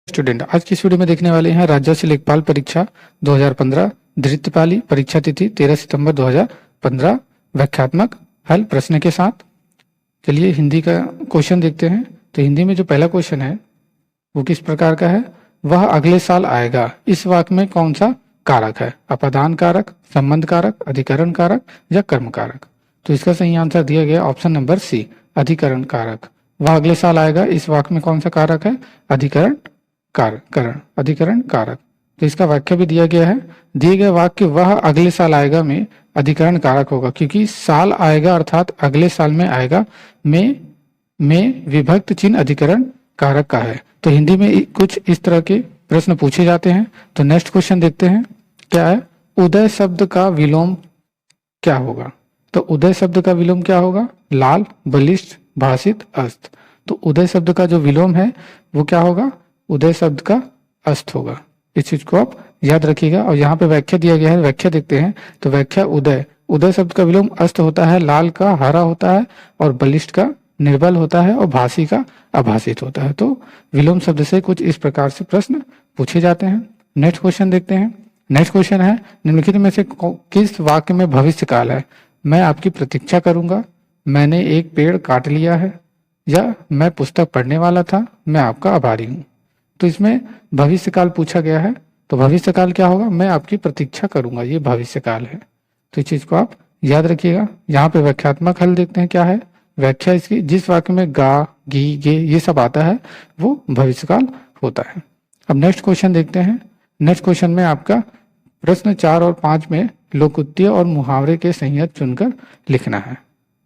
Student, आज की इस वीडियो में देखने वाले हैं राज्य लेखपाल परीक्षा 2015 द्वितीय परीक्षा तिथि 13 सितंबर 2015 व्याख्यात्मक हल प्रश्न के साथ। चलिए हिंदी का क्वेश्चन देखते हैं। तो हिंदी में जो पहला क्वेश्चन है वो किस प्रकार का है? वह अगले साल आएगा, इस वाक्य में कौन सा कारक है? अपादान कारक, संबंध कारक, अधिकरण कारक या कर्म कारक? तो इसका सही आंसर दिया गया ऑप्शन नंबर सी, अधिकरण कारक। वह अगले साल आएगा, इस वाक्य में कौन सा कारक है? अधिकरण कारक। तो इसका वाक्य भी दिया गया है। दिए गए वाक्य वह अगले साल आएगा में अधिकरण कारक होगा, क्योंकि साल आएगा अर्थात अगले साल में आएगा में विभक्त चिन्ह अधिकरण कारक का है। तो हिंदी में कुछ इस तरह के प्रश्न पूछे जाते हैं। तो नेक्स्ट क्वेश्चन देखते हैं क्या है। उदय शब्द का विलोम क्या होगा? तो उदय शब्द का विलोम क्या होगा? लाल, बलिष्ठ, भाषित, अस्त। तो उदय शब्द का जो विलोम है वो क्या होगा? उदय शब्द का अस्त होगा। इस चीज को आप याद रखिएगा। और यहाँ पे व्याख्या दिया गया है, व्याख्या देखते हैं। तो व्याख्या उदय शब्द का विलोम अस्त होता है, लाल का हरा होता है और बलिष्ठ का निर्बल होता है और भाषी का अभाषित होता है। तो विलोम शब्द से कुछ इस प्रकार से प्रश्न पूछे जाते हैं। नेक्स्ट क्वेश्चन देखते हैं। नेक्स्ट क्वेश्चन है, निम्नलिखित में से किस वाक्य में भविष्य काल है? मैं आपकी प्रतीक्षा करूंगा, मैंने एक पेड़ काट लिया है, या मैं पुस्तक पढ़ने वाला था, मैं आपका आभारी हूं। तो इसमें भविष्य काल पूछा गया है। तो भविष्य काल क्या होगा? मैं आपकी प्रतीक्षा करूंगा, ये भविष्य काल है। तो इस चीज को आप याद रखिएगा। यहाँ पे व्याख्यात्मक हल देखते हैं क्या है। व्याख्या इसकी, जिस वाक्य में गा, गी, गे ये सब आता है वो भविष्य काल होता है। अब नेक्स्ट क्वेश्चन देखते हैं। नेक्स्ट क्वेश्चन में आपका प्रश्न 4 और 5 में लोकोक्तियां और मुहावरे के संयत चुनकर लिखना है।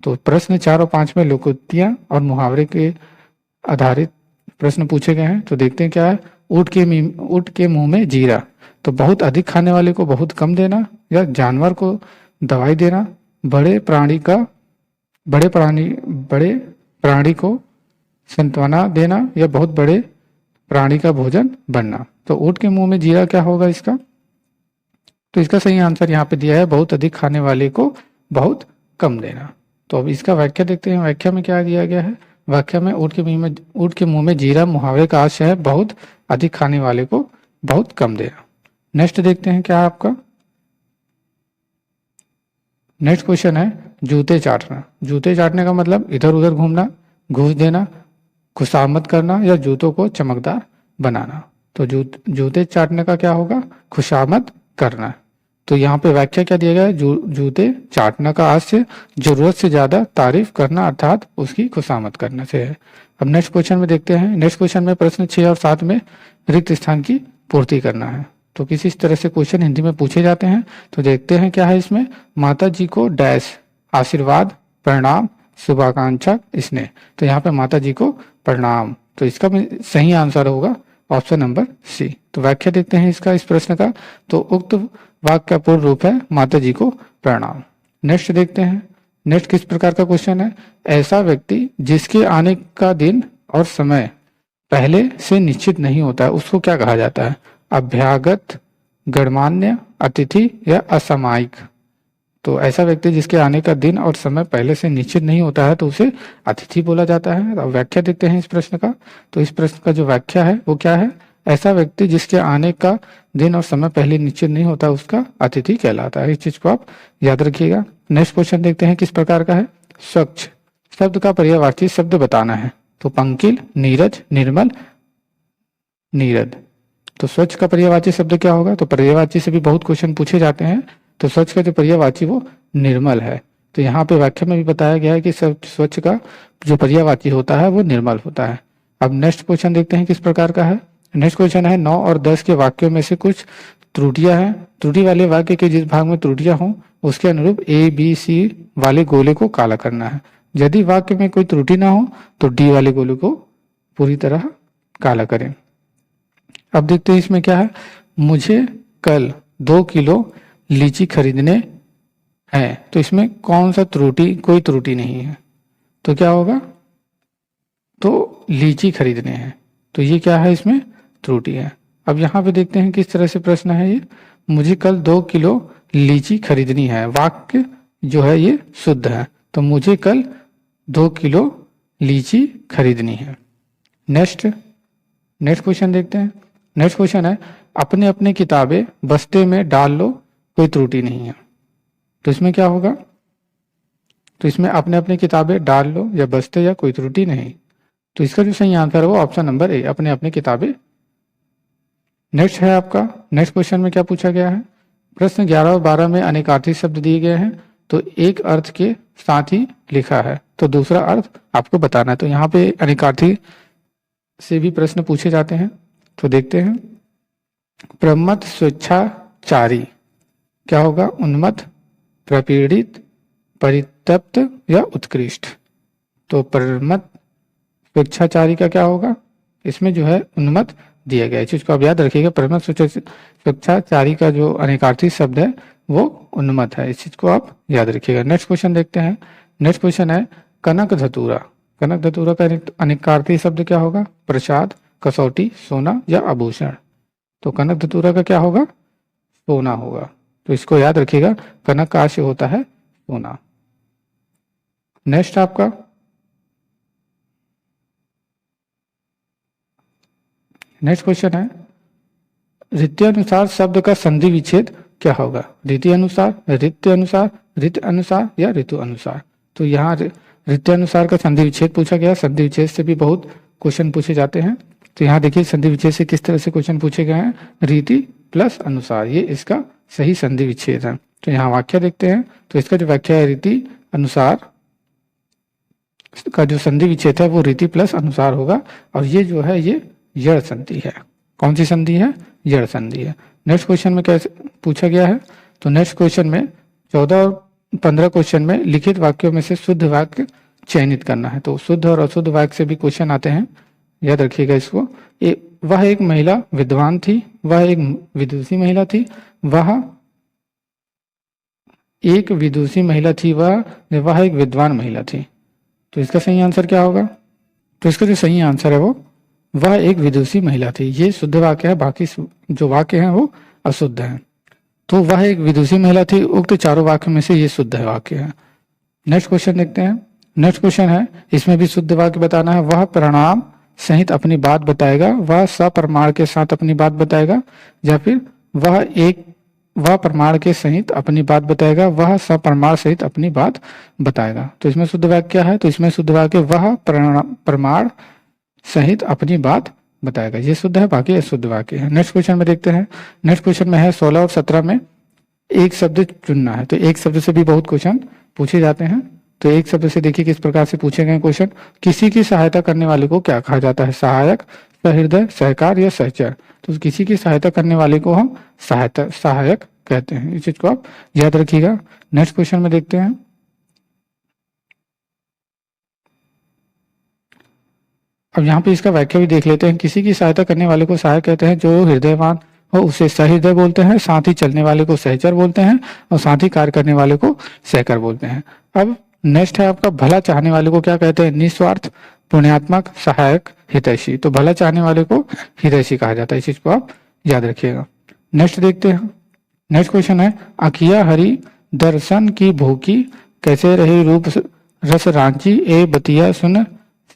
तो प्रश्न 4 और 5 में लोकोक्तियां और मुहावरे के आधारित प्रश्न पूछे गए हैं। तो देखते हैं क्या है। ऊँट के मुंह में जीरा। तो बहुत अधिक खाने वाले को बहुत कम देना, या जानवर को दवाई देना, बड़े प्राणी को सांत्वना देना, या बहुत बड़े प्राणी का भोजन बनना। तो ऊँट के मुंह में जीरा क्या होगा इसका? तो इसका सही आंसर यहाँ पे दिया है, बहुत अधिक खाने वाले को बहुत कम देना। तो अब इसका व्याख्या देखते हैं। व्याख्या में क्या दिया गया है? व्याख्या में ऊँट के मुंह में जीरा मुहावरे का आशय है बहुत अधिक खाने वाले को बहुत कम देना। नेक्स्ट देखते हैं क्या है आपका। नेक्स्ट क्वेश्चन है, जूते चाटना। जूते चाटने का मतलब इधर उधर घूमना, घूस देना, खुशामद करना, या जूतों को चमकदार बनाना। तो जूते चाटने का क्या होगा? खुशामद करना। तो यहाँ पे व्याख्या क्या दिया गया है? जूते चाटना का आशय जरूरत से ज्यादा तारीफ करना अर्थात उसकी खुशामद करने से है। अब नेक्स्ट क्वेश्चन में देखते हैं। नेक्स्ट क्वेश्चन में प्रश्न 6 और 7 में रिक्त स्थान की पूर्ति करना है। तो किसी तरह से क्वेश्चन हिंदी में पूछे जाते हैं। तो देखते हैं क्या है इसमें। माता जी को डैश आशीर्वाद, प्रणाम, शुभाकांक्षा, स्नेह। तो यहाँ पे माता जी को प्रणाम। तो इसका सही आंसर होगा ऑप्शन नंबर सी। तो व्याख्या देखते हैं इसका, इस प्रश्न का। तो उक्त वाक्य का पूर्ण रूप है माता जी को प्रणाम। नेक्स्ट देखते हैं। नेक्स्ट किस प्रकार का क्वेश्चन है। ऐसा व्यक्ति जिसके आने का दिन और समय पहले से निश्चित नहीं होता है उसको क्या कहा जाता है? अभ्यागत, गणमान्य, अतिथि या असामयिक। तो ऐसा व्यक्ति जिसके आने का दिन और समय पहले से निश्चित नहीं होता है तो उसे अतिथि बोला जाता है। अब व्याख्या देखते हैं इस प्रश्न का। तो इस प्रश्न का जो व्याख्या है वो क्या है? ऐसा व्यक्ति जिसके आने का दिन और समय पहले निश्चित नहीं होता उसका अतिथि कहलाता है। इस चीज को आप याद रखिएगा। नेक्स्ट क्वेश्चन देखते हैं किस प्रकार का है। स्वच्छ शब्द का पर्यायवाची शब्द बताना है। तो पंकिल, नीरज, निर्मल, नीरद। तो स्वच्छ का पर्यायवाची शब्द क्या होगा? तो पर्यायवाची से भी बहुत क्वेश्चन पूछे जाते हैं। तो स्वच्छ का जो पर्यायवाची वो निर्मल है। तो यहाँ पे व्याख्या में भी बताया गया है कि स्वच्छ का जो पर्यायवाची होता है वो निर्मल होता है। अब नेक्स्ट क्वेश्चन देखते हैं किस प्रकार का है। नेक्स्ट क्वेश्चन है, 9 और 10 के वाक्यों में से कुछ त्रुटियां हैं। त्रुटि वाले वाक्य के जिस भाग में त्रुटियां हों उसके अनुरूप A, B, C वाले गोले को काला करना है। यदि वाक्य में कोई त्रुटि ना हो तो D वाले गोले को पूरी तरह काला करें। अब देखते हैं इसमें क्या है। मुझे कल 2 किलो लीची खरीदने हैं। तो इसमें कौन सा त्रुटि? कोई त्रुटि नहीं है। तो क्या होगा? तो लीची खरीदने हैं। तो ये क्या है? इसमें त्रुटि है। अब यहाँ पे देखते हैं किस तरह से प्रश्न है ये। मुझे कल 2 किलो लीची खरीदनी है। वाक्य जो है ये शुद्ध है। तो मुझे कल 2 किलो लीची खरीदनी है। नेक्स्ट नेक्स्ट क्वेश्चन देखते हैं। नेक्स्ट क्वेश्चन है अपने अपने किताबें बस्ते में डाल लो, कोई त्रुटि नहीं है। तो इसमें क्या होगा? तो इसमें अपने अपने किताबें डाल लो या बस्ते या कोई त्रुटि नहीं। तो इसका जो सही आंसर है वो ऑप्शन नंबर ए, अपने अपने किताबें। नेक्स्ट है आपका, नेक्स्ट क्वेश्चन में क्या पूछा गया है? प्रश्न 11 और 12 में अनेकार्थी शब्द दिए गए हैं, तो एक अर्थ के साथ ही लिखा है, तो दूसरा अर्थ आपको बताना है। तो यहाँ पे अनेकार्थी से भी प्रश्न पूछे जाते हैं, तो देखते हैं। प्रमत्त स्वेच्छाचारी क्या होगा? उन्मत्त, प्रपीड़ित, परितप्त या उत्कृष्ट। तो प्रमत्त स्वेच्छाचारी का क्या होगा? इसमें जो है उन्मत्त दिया गया है, इस चीज को आप याद रखिएगा। प्रमत्त स्वेच्छाचारी का जो अनेकार्थी शब्द है वो उन्मत्त है, इस चीज को आप याद रखिएगा। नेक्स्ट क्वेश्चन देखते हैं। नेक्स्ट क्वेश्चन है कनक धतूरा। कनक धतूरा का अनेकार्थी शब्द क्या होगा? प्रसाद, कसौटी, सोना या आभूषण। तो कनक धतूरा का क्या होगा? सोना होगा, तो इसको याद रखिएगा। कनक का आशय होता है सोना। नेक्स्ट आपका नेक्स्ट क्वेश्चन है रीति अनुसार शब्द का संधि विच्छेद क्या होगा? रीति अनुसार, रीत्य अनुसार, रीत अनुसार या ऋतु अनुसार। तो यहाँ रीति अनुसार का संधि विच्छेद पूछा गया। संधि विच्छेद से भी बहुत क्वेश्चन पूछे जाते हैं, तो यहाँ देखिए संधि विच्छेद से किस तरह से क्वेश्चन पूछे गए हैं। रीति प्लस अनुसार, ये इसका सही संधि विच्छेद है। तो यहाँ वाक्य देखते हैं, तो इसका जो व्याख्या है रीति अनुसार का जो संधि विच्छेद है वो रीति प्लस अनुसार होगा, और ये जो है ये यड़ संधि है। कौन सी संधि है? यड़ संधि है। नेक्स्ट क्वेश्चन में कैसे पूछा गया है? तो नेक्स्ट क्वेश्चन में 14 और 15 क्वेश्चन में लिखित वाक्यों में से शुद्ध वाक्य चयनित करना है। तो शुद्ध और अशुद्ध वाक्य से भी क्वेश्चन आते हैं, याद रखिएगा इसको। वह एक महिला विद्वान थी, वह एक विदुषी महिला थी, वह एक विदुषी महिला थी, वह एक विद्वान महिला थी। तो इसका सही आंसर क्या होगा? तो इसका जो सही आंसर है वो वह एक विदुषी महिला थी, ये शुद्ध वाक्य है। बाकी जो वाक्य हैं वो अशुद्ध हैं। तो वह एक विदुषी महिला थी, उक्त चारों वाक्य में से ये शुद्ध वाक्य है। नेक्स्ट क्वेश्चन देखते हैं। नेक्स्ट क्वेश्चन है, इसमें भी शुद्ध वाक्य बताना है। वह प्रमाण सहित अपनी बात बताएगा, वह सप्रमाण के साथ अपनी बात बताएगा, या फिर वह प्रमाण के सहित अपनी बात बताएगा, वह सप्रमाण सहित अपनी बात बताएगा। तो इसमें शुद्ध वाक्य क्या है? तो इसमें शुद्ध वाक्य वह प्रमाण सहित अपनी बात बताएगा, ये शुद्ध है, बाकी अशुद्ध वाक्य है। नेक्स्ट क्वेश्चन में देखते हैं। नेक्स्ट क्वेश्चन में है 16 और 17 में एक शब्द चुनना है। तो एक शब्द से भी बहुत क्वेश्चन पूछे जाते हैं, तो एक शब्द से देखिए किस प्रकार से पूछे गए क्वेश्चन। किसी की सहायता करने वाले को क्या कहा जाता है? सहायक, सहृदय, सहकार या सहचर। तो किसी की सहायता करने वाले को हम सहायक कहते हैं, इस चीज को आप याद रखिएगा। नेक्स्ट क्वेश्चन में देखते हैं। अब यहाँ पे इसका व्याख्या भी देख लेते हैं। किसी की सहायता करने वाले को सहायक कहते हैं, जो हृदयवान हो उसे सहृदय बोलते हैं, साथ ही चलने वाले को सहचर बोलते हैं, और साथ ही कार्य करने वाले को सहकर बोलते हैं। अब नेक्स्ट है आपका भला चाहने वाले को क्या कहते हैं? निस्वार्थ, पुण्यात्मक, सहायक, हितैषी। तो भला चाहने वाले को हितैषी कहा जाता है, इस चीज को आप याद रखिएगा। नेक्स्ट देखते हैं। नेक्स्ट क्वेश्चन है आखिया हरि दर्शन की भूखी, कैसे रही रूप रस रांची, ए बतिया सुन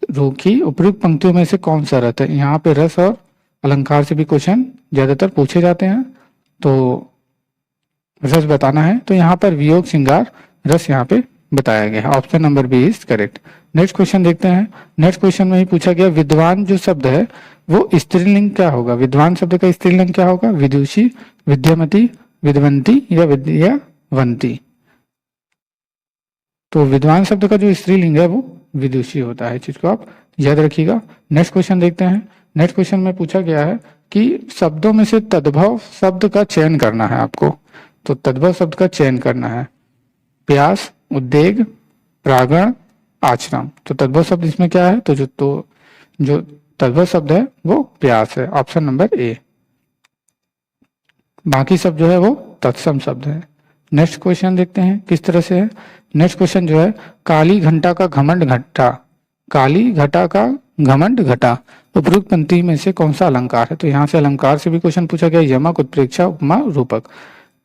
रूखी। उपयुक्त पंक्तियों में से कौन सा रथ है? यहाँ पे रस और अलंकार से भी क्वेश्चन ज्यादातर पूछे जाते हैं, तो रस बताना है। तो यहाँ पर वियोग श्रृंगार रस यहाँ पे बताया गया है, option number B is correct. Next question देखते हैं। नेक्स्ट क्वेश्चन में ही पूछा गया विद्वान जो शब्द है वो स्त्रीलिंग क्या होगा? विद्वान शब्द का स्त्रीलिंग क्या होगा? विदुषी, विद्यामती, विद्वंती या विद्यावंती। तो विद्वान शब्द का जो स्त्रीलिंग है वो विदुषी होता है, चीज को आप याद रखिएगा। नेक्स्ट क्वेश्चन देखते हैं। नेक्स्ट क्वेश्चन में पूछा गया है कि शब्दों में से तद्भव शब्द का चयन करना है आपको। तो तद्भव शब्द का चयन करना है। प्यास, उद्वेग, प्रागण, आश्रम। तो तद्भव शब्द इसमें क्या है? तो जो तद्भव शब्द है वो प्यास है, ऑप्शन नंबर ए। बाकी सब जो है वो तत्सम शब्द है। नेक्स्ट क्वेश्चन देखते हैं किस तरह से है। नेक्स्ट क्वेश्चन जो है काली घंटा का घमंड घटा, काली घटा का घमंड घटा, उपयुक्त पंक्ति में से कौन सा अलंकार है? तो यहाँ से अलंकार से भी क्वेश्चन पूछा गया, यमक, उत्प्रेक्षा, उपमा, रूपक।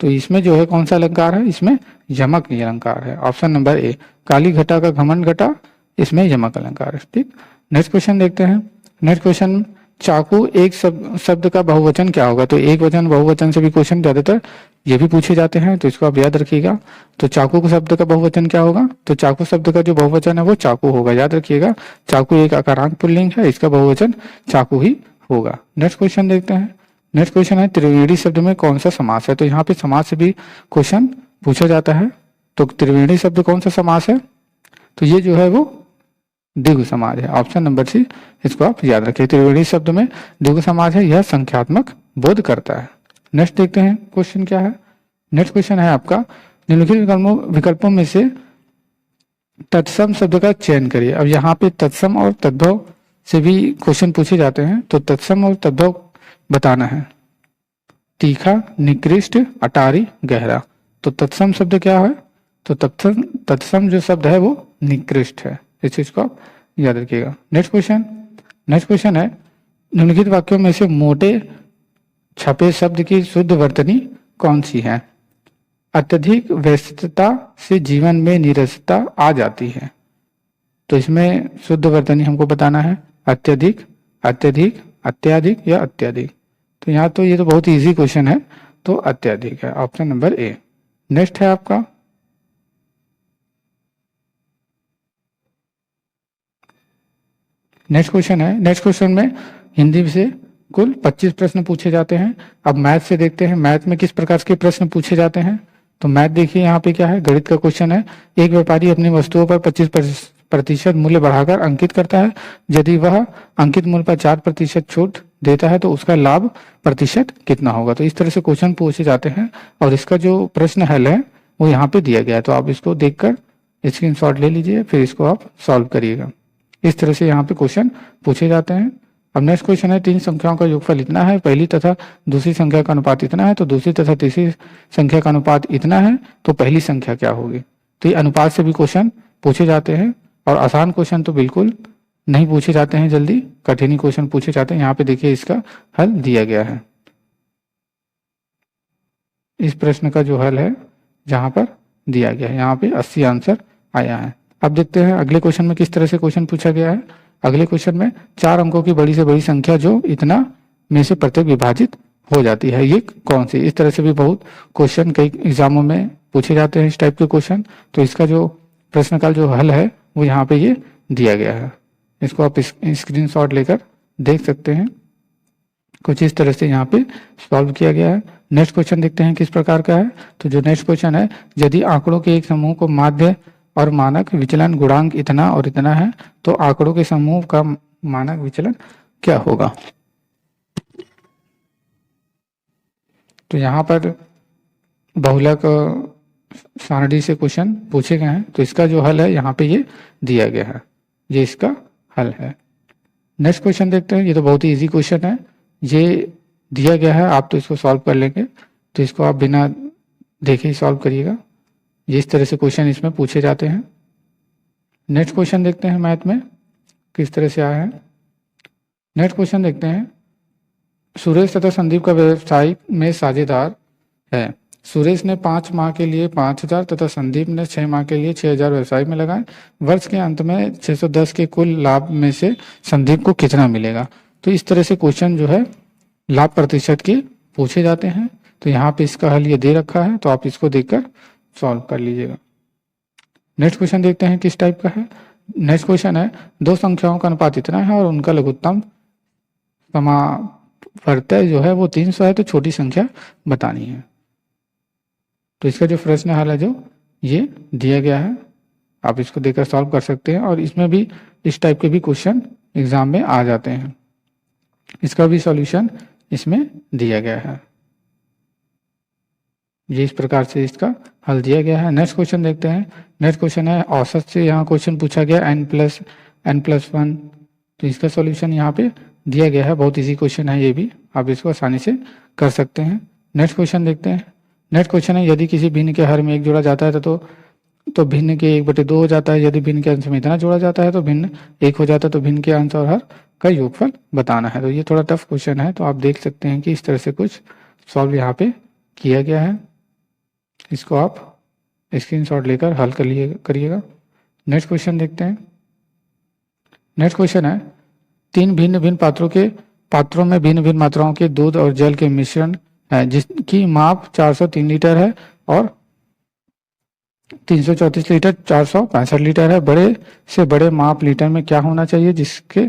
तो इसमें जो है कौन सा अलंकार है? इसमें यमक ही अलंकार है, ऑप्शन नंबर ए। काली घटा का घमंड घटा, इसमें यमक अलंकार है, ठीक। नेक्स्ट क्वेश्चन देखते हैं। नेक्स्ट क्वेश्चन चाकू एक शब्द का बहुवचन क्या होगा? तो एक वचन बहुवचन से भी क्वेश्चन ज्यादातर ये भी पूछे जाते हैं, तो इसको आप याद रखिएगा। तो चाकू के शब्द का बहुवचन क्या होगा? तो चाकू शब्द का जो बहुवचन है वो चाकू होगा, याद रखिएगा। चाकू एक आकारांत पुल्लिंग है, इसका बहुवचन चाकू ही होगा। नेक्स्ट क्वेश्चन देखते हैं। नेक्स्ट क्वेश्चन है त्रिवेणी शब्द में कौन सा समास है? तो यहाँ पे समास से भी क्वेश्चन पूछा जाता है। तो त्रिवेणी शब्द कौन सा समास है? तो ये जो है वो द्विगु समाज है, ऑप्शन नंबर सी, इसको आप याद रखिए। त्रिवेणी शब्द में द्विगु समाज है, यह संख्यात्मक बोध करता है। नेक्स्ट देखते हैं क्वेश्चन क्या है। नेक्स्ट क्वेश्चन है आपका, निम्नलिखित विकल्पों में से तत्सम शब्द का चयन करिए। अब यहाँ पे तत्सम और तद्भव से भी क्वेश्चन पूछे जाते हैं, तो तत्सम और तद्भव बताना है। तीखा, निकृष्ट, अटारी, गहरा। तो तत्सम शब्द क्या है? तो तत्सम जो शब्द है वो निकृष्ट है, इस चीज को आप याद रखिएगा। नेक्स्ट क्वेश्चन है, निम्नलिखित वाक्यों में से मोटे छपे शब्द की शुद्ध वर्तनी कौन सी है? अत्यधिक व्यस्तता से जीवन में नीरसता आ जाती है। तो इसमें शुद्ध वर्तनी हमको बताना है, अत्यधिक, अत्यधिक, अत्याधिक या अत्याधिक। तो यहाँ तो ये तो बहुत इजी क्वेश्चन है, तो अत्याधिक है, ऑप्शन नंबर ए। नेक्स्ट है आपका नेक्स्ट क्वेश्चन में हिंदी से कुल 25 प्रश्न पूछे जाते हैं। अब मैथ से देखते हैं, मैथ में किस प्रकार के प्रश्न पूछे जाते हैं। तो मैथ देखिए यहाँ पे क्या है, गणित का क्वेश्चन है। एक व्यापारी अपनी वस्तुओं पर 25% मूल्य बढ़ाकर अंकित करता है। यदि वह अंकित मूल्य पर 4% छूट देता है तो उसका लाभ प्रतिशत कितना होगा? तो इस तरह से क्वेश्चन पूछे जाते हैं, और इसका जो प्रश्न हल है वो यहाँ पे दिया गया है। तो आप इसको देखकर स्क्रीनशॉट ले लीजिए, फिर इसको आप सॉल्व करिएगा। इस तरह से यहाँ पे क्वेश्चन पूछे जाते हैं। अब नेक्स्ट क्वेश्चन है, तीन संख्याओं का योगफल इतना है, पहली तथा दूसरी संख्या का अनुपात इतना है, तो दूसरी तथा तीसरी संख्या का अनुपात इतना है, तो पहली संख्या क्या होगी? तो ये अनुपात से भी क्वेश्चन पूछे जाते हैं, और आसान क्वेश्चन तो बिल्कुल नहीं पूछे जाते हैं, जल्दी कठिन क्वेश्चन पूछे जाते हैं। यहाँ पे देखिए इसका हल दिया गया है। इस प्रश्न का जो हल है जहां पर दिया गया है, यहाँ पे 80 आंसर आया है। अब देखते हैं अगले क्वेश्चन में किस तरह से क्वेश्चन पूछा गया है। अगले क्वेश्चन में 4 अंकों की बड़ी से बड़ी संख्या जो इतना में से प्रत्येक विभाजित हो जाती है, ये कौन सी? इस तरह से भी बहुत क्वेश्चन कई एग्जामों में पूछे जाते हैं, इस टाइप के क्वेश्चन। तो इसका जो प्रश्न का जो हल है वो यहाँ पे ये दिया गया है, इसको आप स्क्रीनशॉट लेकर देख सकते हैं। कुछ इस तरह से यहाँ पे सॉल्व किया गया है। नेक्स्ट क्वेश्चन देखते हैं किस प्रकार का है। तो जो नेक्स्ट क्वेश्चन है, यदि आंकड़ों के एक समूह को माध्य और मानक विचलन गुणांक इतना और इतना है, तो आंकड़ों के समूह का मानक विचलन क्या होगा? तो यहाँ पर बहुलक सारणी से क्वेश्चन पूछे गए हैं, तो इसका जो हल है यहाँ पे ये दिया गया है, ये इसका हल है। नेक्स्ट क्वेश्चन देखते हैं, ये तो बहुत ही इजी क्वेश्चन है, ये दिया गया है, आप तो इसको सॉल्व कर लेंगे। तो इसको आप बिना देखे ही सॉल्व करिएगा। ये इस तरह से क्वेश्चन इसमें पूछे जाते हैं। नेक्स्ट क्वेश्चन देखते हैं मैथ में किस तरह से आया है। नेक्स्ट क्वेश्चन देखते हैं, सुरेश तथा संदीप का व्यवसाय में साझेदार है। सुरेश ने 5 माह के लिए 5,000 तथा संदीप ने 6 माह के लिए 6,000 व्यवसाय में लगाए। वर्ष के अंत में 610 के कुल लाभ में से संदीप को कितना मिलेगा? तो इस तरह से क्वेश्चन जो है लाभ प्रतिशत के पूछे जाते हैं। तो यहाँ पे इसका हल ये दे रखा है, तो आप इसको देखकर सॉल्व कर लीजिएगा। नेक्स्ट क्वेश्चन देखते हैं किस टाइप का है। नेक्स्ट क्वेश्चन है, दो संख्याओं का अनुपात इतना है और उनका लघुत्तम समावर्तय जो है वो 300 है, तो छोटी संख्या बतानी है। तो इसका जो प्रश्न हल है जो ये दिया गया है, आप इसको देखकर सॉल्व कर सकते हैं। और इसमें भी इस टाइप के भी क्वेश्चन एग्जाम में आ जाते हैं, इसका भी सॉल्यूशन इसमें दिया गया है। ये इस प्रकार से इसका हल दिया गया है। नेक्स्ट क्वेश्चन देखते हैं। नेक्स्ट क्वेश्चन है, औसत से यहाँ क्वेश्चन पूछा गया n+1, तो इसका सॉल्यूशन यहाँ पे दिया गया है। बहुत इजी क्वेश्चन है ये भी, आप इसको आसानी से कर सकते हैं। नेक्स्ट क्वेश्चन देखते हैं। नेक्स्ट क्वेश्चन है, यदि किसी भिन्न के हर में 1 जोड़ा जाता है तो भिन्न के 1/2 हो जाता है। यदि भिन्न के अंश में इतना जोड़ा जाता है तो भिन्न 1 हो जाता है। तो भिन्न के अंश और हर का योगफल बताना है। तो ये थोड़ा टफ क्वेश्चन है, तो आप देख सकते हैं कि इस तरह से कुछ सॉल्व यहाँ पे किया गया है। इसको आप स्क्रीनशॉट लेकर हल करिएगा। नेक्स्ट क्वेश्चन देखते हैं। नेक्स्ट क्वेश्चन है, 3 भिन्न भिन्न पात्रों के पात्रों में भिन्न भिन्न मात्राओं के दूध और जल के मिश्रण है जिसकी माप 403 लीटर है और 334 लीटर 465 लीटर है। बड़े से बड़े माप लीटर में क्या होना चाहिए जिसके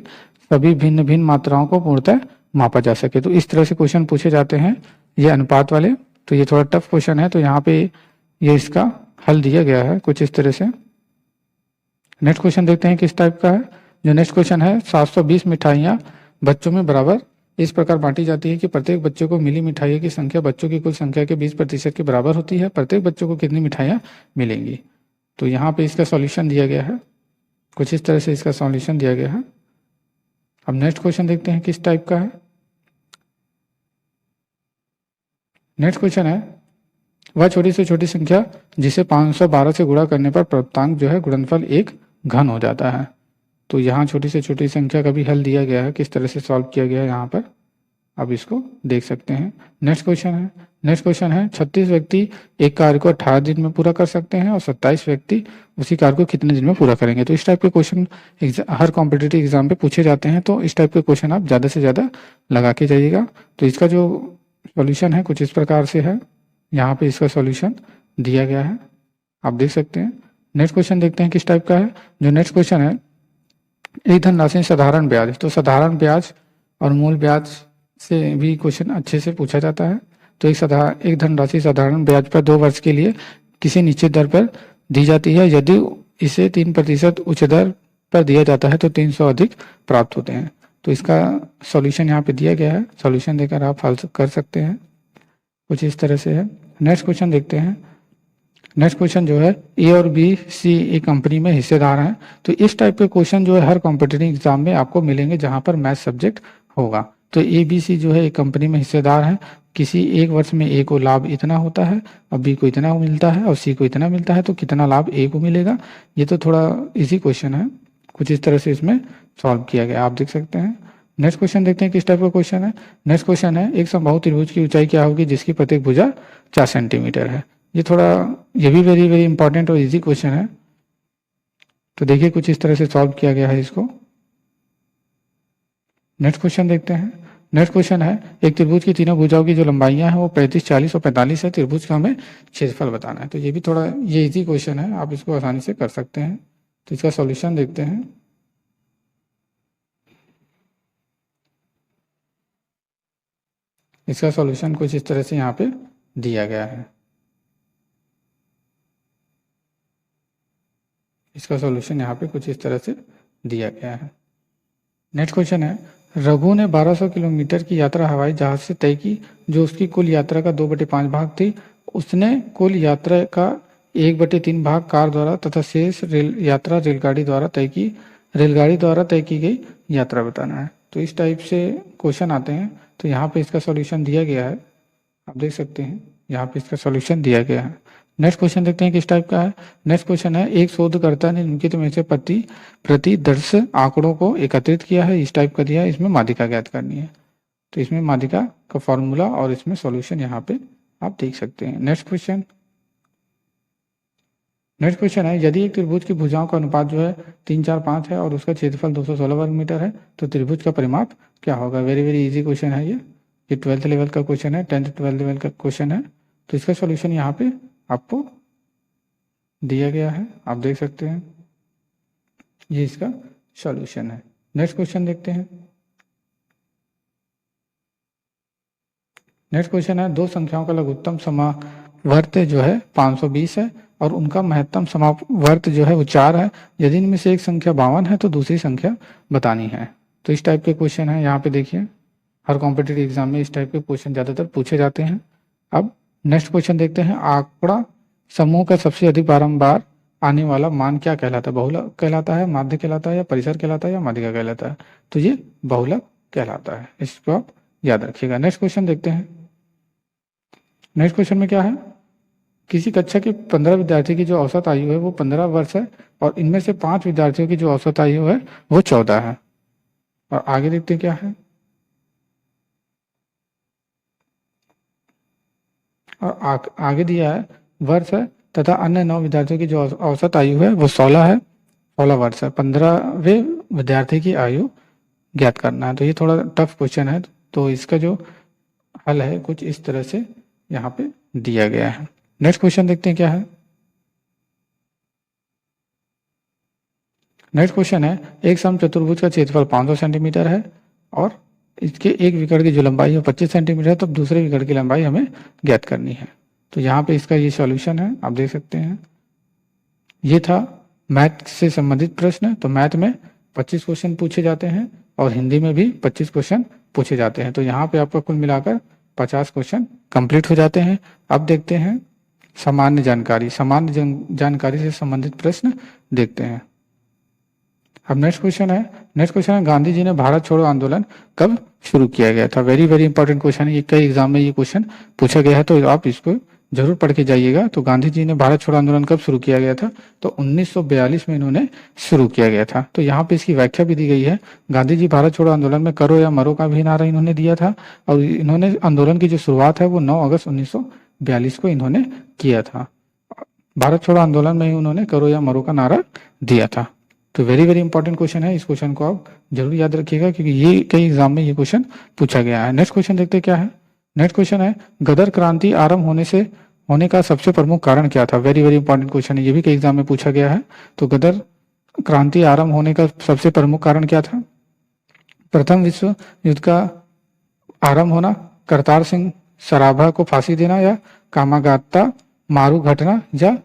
सभी भिन्न भिन्न मात्राओं को पूर्णतः मापा जा सके। तो इस तरह से क्वेश्चन पूछे जाते हैं ये अनुपात वाले। तो ये थोड़ा टफ क्वेश्चन है, तो यहाँ पे ये इसका हल दिया गया है कुछ इस तरह से। नेक्स्ट क्वेश्चन देखते हैं किस टाइप का है। जो नेक्स्ट क्वेश्चन है, 720 मिठाइयाँ बच्चों में बराबर इस प्रकार बांटी जाती है कि प्रत्येक बच्चे को मिली मिठाइयों की संख्या बच्चों की कुल संख्या के 20% के बराबर होती है। प्रत्येक बच्चों को कितनी मिठाइयाँ मिलेंगी। तो यहाँ पे इसका सॉल्यूशन दिया गया है, कुछ इस तरह से इसका सॉल्यूशन दिया गया है। अब नेक्स्ट क्वेश्चन देखते हैं किस टाइप का है। नेक्स्ट क्वेश्चन है, वह छोटी से छोटी संख्या जिसे 512 से गुणा करने पर प्राप्तांक जो है गुणनफल एक घन हो जाता है। तो यहाँ छोटी से छोटी संख्या का भी हल दिया गया है, किस तरह से सॉल्व किया गया है यहाँ पर अब इसको देख सकते हैं। नेक्स्ट क्वेश्चन है 36 व्यक्ति एक कार्य को 18 दिन में पूरा कर सकते हैं और 27 व्यक्ति उसी कार्य को कितने दिन में पूरा करेंगे। तो इस टाइप के क्वेश्चन हर कॉम्पिटिटिव एग्जाम पे पूछे जाते हैं, तो इस टाइप के क्वेश्चन आप ज़्यादा से ज़्यादा लगा के जाइएगा। तो इसका जो सॉल्यूशन है कुछ इस प्रकार से है, यहाँ पे इसका सॉल्यूशन दिया गया है, आप देख सकते हैं। नेक्स्ट क्वेश्चन देखते हैं किस टाइप का है। जो नेक्स्ट क्वेश्चन है, एक धनराशि साधारण ब्याज। तो साधारण ब्याज और मूल ब्याज से भी क्वेश्चन अच्छे से पूछा जाता है। तो एक धनराशि साधारण ब्याज पर 2 वर्ष के लिए किसी निश्चित दर पर दी जाती है। यदि इसे 3% उच्च दर पर दिया जाता है तो 300 अधिक प्राप्त होते हैं। तो इसका सॉल्यूशन यहाँ पे दिया गया है, सॉल्यूशन देकर आप हल कर सकते हैं, कुछ इस तरह से है। नेक्स्ट क्वेश्चन देखते हैं। नेक्स्ट क्वेश्चन जो है, ए और बी सी एक कंपनी में हिस्सेदार हैं। तो इस टाइप के क्वेश्चन जो है हर कॉम्पिटिटिव एग्जाम में आपको मिलेंगे जहां पर मैथ सब्जेक्ट होगा। तो ए बी सी जो है एक कंपनी में हिस्सेदार हैं, किसी एक वर्ष में ए को लाभ इतना होता है और बी को इतना मिलता है और सी को इतना मिलता है, तो कितना लाभ ए को मिलेगा। ये तो थोड़ा इजी क्वेश्चन है, कुछ इस तरह से इसमें सॉल्व किया गया, आप देख सकते हैं। नेक्स्ट क्वेश्चन देखते हैं किस टाइप का क्वेश्चन है। नेक्स्ट क्वेश्चन है, एक समबाहु त्रिभुज की ऊंचाई क्या होगी जिसकी प्रत्येक भुजा 4 सेंटीमीटर है। ये भी वेरी वेरी इंपॉर्टेंट और इजी क्वेश्चन है। तो देखिए कुछ इस तरह से सॉल्व किया गया है इसको। नेक्स्ट क्वेश्चन देखते हैं। नेक्स्ट क्वेश्चन है, एक त्रिभुज की तीनों भुजाओं की जो लंबाइयां हैं वो 35, 40 और 45 है। त्रिभुज का हमें क्षेत्रफल बताना है। तो ये भी थोड़ा ये इजी क्वेश्चन है, आप इसको आसानी से कर सकते हैं। तो इसका सॉल्यूशन देखते हैं। इसका सॉल्यूशन कुछ इस तरह से यहाँ पे दिया गया है। इसका सॉल्यूशन यहाँ पे कुछ इस तरह से दिया गया है। नेक्स्ट क्वेश्चन है, रघु ने 1200 किलोमीटर की यात्रा हवाई जहाज से तय की जो उसकी कुल यात्रा का 2/5 भाग थी। उसने कुल यात्रा का 1/3 भाग कार द्वारा तथा शेष यात्रा रेलगाड़ी द्वारा तय की। रेलगाड़ी द्वारा तय की गई यात्रा बताना है। तो इस टाइप से क्वेश्चन आते हैं। तो यहाँ पे इसका सॉल्यूशन दिया गया है, आप देख सकते हैं, यहाँ पे इसका सॉल्यूशन दिया गया है। नेक्स्ट क्वेश्चन देखते हैं किस टाइप का है। नेक्स्ट क्वेश्चन है, एक शोधकर्ता ने निम्नलिखित में से प्रति दर्श आंकड़ों को एकत्रित किया है, इस टाइप का दिया है, इसमें माध्यिका ज्ञात करनी है। तो इसमें माध्यिका का फॉर्मूला और इसमें सॉल्यूशन यहाँ पे आप देख सकते हैं। नेक्स्ट क्वेश्चन है, यदि एक त्रिभुज की भुजाओं का अनुपात जो है 3, 4, 5 है और उसका क्षेत्रफल 216 वर्ग मीटर है तो त्रिभुज का परिमाप क्या होगा। वेरी वेरी इजी क्वेश्चन है ये 12th लेवल का क्वेश्चन है, 10th 12th लेवल का क्वेश्चन है। तो इसका सॉल्यूशन यहाँ पे आपको दिया गया है, आप देख सकते हैं, ये इसका सॉल्यूशन है। नेक्स्ट क्वेश्चन देखते हैं। नेक्स्ट क्वेश्चन है, 2 संख्याओं का लघुत्तम समावर्त जो है 520 है और उनका महत्तम समावर्त जो है वो 4 है। यदि इनमें से एक संख्या 52 है तो दूसरी संख्या बतानी है। तो इस टाइप के क्वेश्चन है, यहाँ पे देखिए हर कॉम्पिटिटिव एग्जाम में इस टाइप के क्वेश्चन ज़्यादातर पूछे जाते हैं। अब नेक्स्ट क्वेश्चन देखते हैं, आंकड़ा समूह का सबसे अधिक बारंबार आने वाला मान क्या कहलाता है। बहुलक कहलाता है, माध्य कहलाता है या परिसर कहलाता है या माध्यिका कहलाता है। तो ये बहुलक कहलाता है, इसको आप याद रखिएगा। नेक्स्ट क्वेश्चन देखते हैं। नेक्स्ट क्वेश्चन में क्या है, किसी कक्षा के 15 विद्यार्थी की जो औसत आयु है वो 15 वर्ष है और इनमें से 5 विद्यार्थियों की जो औसत आयु है वो 14 है। और आगे देखते हैं क्या है, और आगे दिया है वर्ष है तथा अन्य 9 विद्यार्थियों की जो औसत आयु है वो 16 है, 16 वर्ष है। 15वें विद्यार्थी की आयु ज्ञात करना है। तो ये थोड़ा टफ क्वेश्चन है, तो इसका जो हल है कुछ इस तरह से यहाँ पे दिया गया है। नेक्स्ट क्वेश्चन देखते हैं क्या है। नेक्स्ट क्वेश्चन है, एक समचतुर्भुज का क्षेत्रफल 500 सेंटीमीटर है और इसके एक विकर्ण की जो लंबाई है 25 सेंटीमीटर है, तो दूसरे विकर्ण की लंबाई हमें ज्ञात करनी है। तो यहाँ पे इसका ये सॉल्यूशन है, आप देख सकते हैं। ये था मैथ से संबंधित प्रश्न। तो मैथ में 25 क्वेश्चन पूछे जाते हैं और हिंदी में भी 25 क्वेश्चन पूछे जाते हैं। तो यहाँ पे आपका कुल मिलाकर 50 क्वेश्चन कंप्लीट हो जाते हैं। अब देखते हैं सामान्य जानकारी, जानकारी से संबंधित प्रश्न देखते हैं। अब नेक्स्ट क्वेश्चन है गांधी जी ने भारत छोड़ो आंदोलन कब शुरू किया गया था। वेरी वेरी इंपॉर्टेंट क्वेश्चन है, ये कई एग्जाम में ये क्वेश्चन पूछा गया है, तो आप इसको जरूर पढ़ के जाइएगा। तो गांधी जी ने भारत छोड़ो आंदोलन कब शुरू किया गया था, तो 1942 में इन्होंने शुरू किया गया था। तो यहाँ पे इसकी व्याख्या भी दी गई है। गांधी जी भारत छोड़ो आंदोलन में करो या मरो का भी नारा इन्होंने दिया था और इन्होंने आंदोलन की जो शुरुआत है वो 9 अगस्त 1942 को इन्होंने किया था। भारत छोड़ो आंदोलन में ही उन्होंने करो या मरो का नारा दिया था। तो वेरी वेरी इंपॉर्टेंट क्वेश्चन है, इस क्वेश्चन को आप जरूर याद रखिएगा क्योंकि ये कई एग्जाम में ये क्वेश्चन पूछा गया है। नेक्स्ट क्वेश्चन देखते हैं क्या है। नेक्स्ट क्वेश्चन है गदर क्रांति आरंभ होने का सबसे प्रमुख कारण क्या था। वेरी वेरी इंपॉर्टेंट क्वेश्चन है, ये भी कई एग्जाम में पूछा गया है। तो गदर क्रांति आरंभ होने का सबसे प्रमुख कारण क्या था। प्रथम विश्व युद्ध का आरंभ होना, करतार सिंह सराभा को फांसी देना, या कामागाता मारू घटना, या